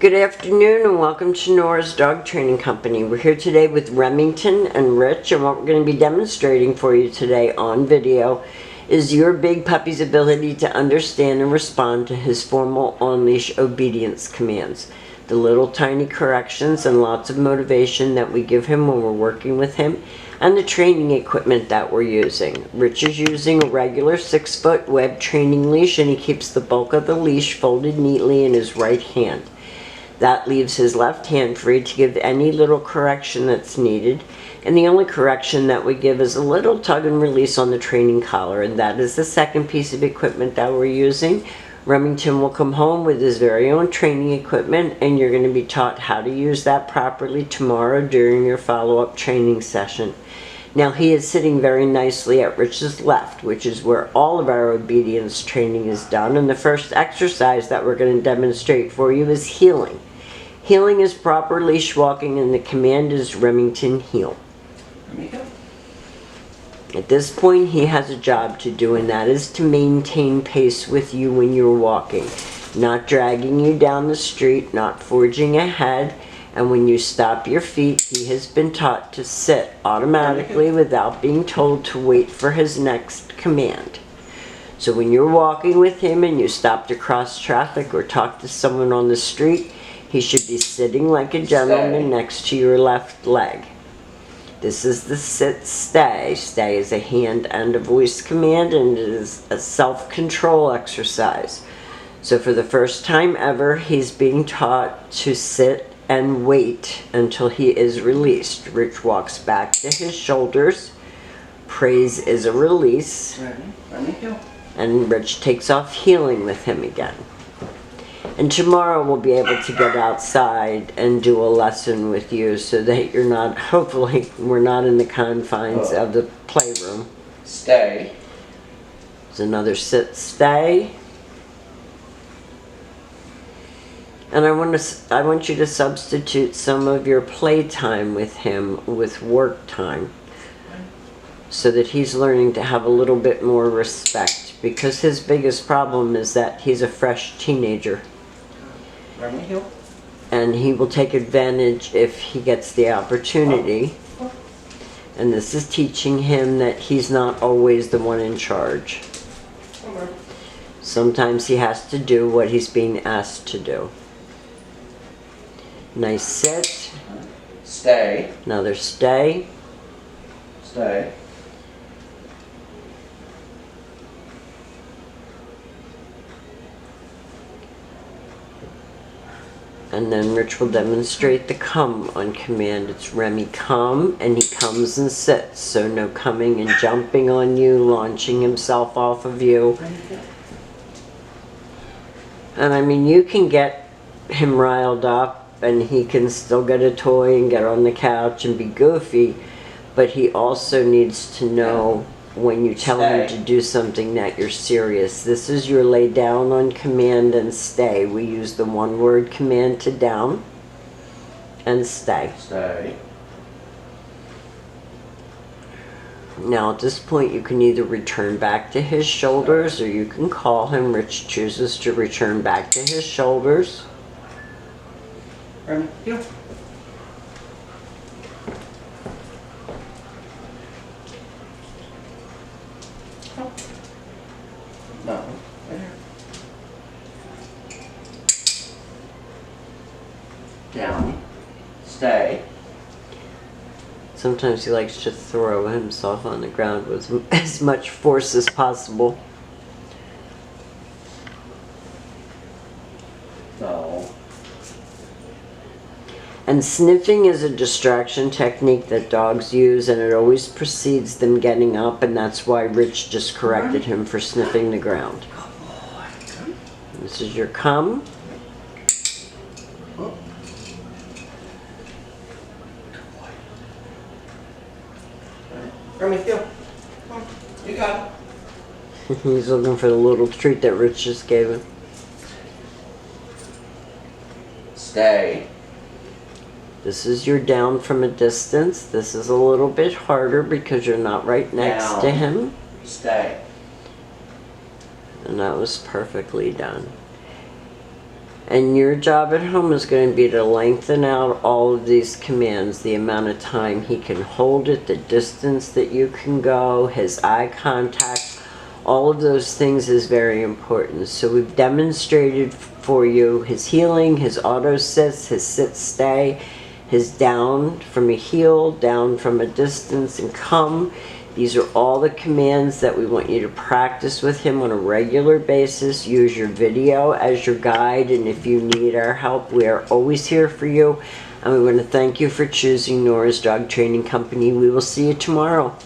Good afternoon and welcome to Nora's Dog Training Company. We're here today with Remington and Rich, and what we're going to be demonstrating for you today on video is your big puppy's ability to understand and respond to his formal on-leash obedience commands. The little tiny corrections and lots of motivation that we give him when we're working with him, and the training equipment that we're using. Rich is using a regular 6-foot web training leash, and he keeps the bulk of the leash folded neatly in his right hand. That leaves his left hand free to give any little correction that's needed, and the only correction that we give is a little tug and release on the training collar, and that is the second piece of equipment that we're using. Remington will come home with his very own training equipment, and you're going to be taught how to use that properly tomorrow during your follow-up training session. Now, he is sitting very nicely at Rich's left, which is where all of our obedience training is done, and the first exercise that we're going to demonstrate for you is heeling. Heeling is proper leash walking, and the command is Remington heel. At this point, he has a job to do, and that is to maintain pace with you when you're walking. Not dragging you down the street, not forging ahead, and when you stop your feet, he has been taught to sit automatically without being told to wait for his next command. So when you're walking with him and you stop to cross traffic or talk to someone on the street, he should be sitting like a gentleman next to your left leg. This is the sit-stay. Stay is a hand and a voice command, and it is a self-control exercise. So for the first time ever, he's being taught to sit and wait until he is released. Rich walks back to his shoulders. Praise is a release. And Rich takes off heeling with him again. And tomorrow we'll be able to get outside and do a lesson with you so that you're not, hopefully, we're not in the confines of the playroom. Stay. There's another sit, stay. And I want you to substitute some of your playtime with him with work time so that he's learning to have a little bit more respect, because his biggest problem is that he's a fresh teenager. And he will take advantage if he gets the opportunity. And this is teaching him that he's not always the one in charge. Sometimes he has to do what he's being asked to do. Nice sit. Stay. Another stay. Stay. And then Rich will demonstrate the come on command. It's Remy come, and he comes and sits. So no coming and jumping on you, launching himself off of you. And I mean, you can get him riled up, and he can still get a toy and get on the couch and be goofy, but he also needs to know when you tell him to do something that you're serious. This is your lay down on command and stay. We use the one-word command to down and stay. Stay. Now at this point you can either return back to his shoulders or you can call him. Rich chooses to return back to his shoulders. Heel. No. Down. Stay. Sometimes he likes to throw himself on the ground with as much force as possible. No. And sniffing is a distraction technique that dogs use, and it always precedes them getting up, and that's why Rich just corrected him for sniffing the ground. This is your come. Remington, come on. You got it. He's looking for the little treat that Rich just gave him. Stay. This is your down from a distance. This is a little bit harder because you're not right next to him. Stay. And that was perfectly done. And your job at home is going to be to lengthen out all of these commands, the amount of time he can hold it, the distance that you can go, his eye contact, all of those things is very important. So we've demonstrated for you his healing, his auto sits, his sit stay, his down from a heel, down from a distance, and come. These are all the commands that we want you to practice with him on a regular basis. Use your video as your guide, and if you need our help, we are always here for you. And we want to thank you for choosing Nora's Dog Training Company. We will see you tomorrow.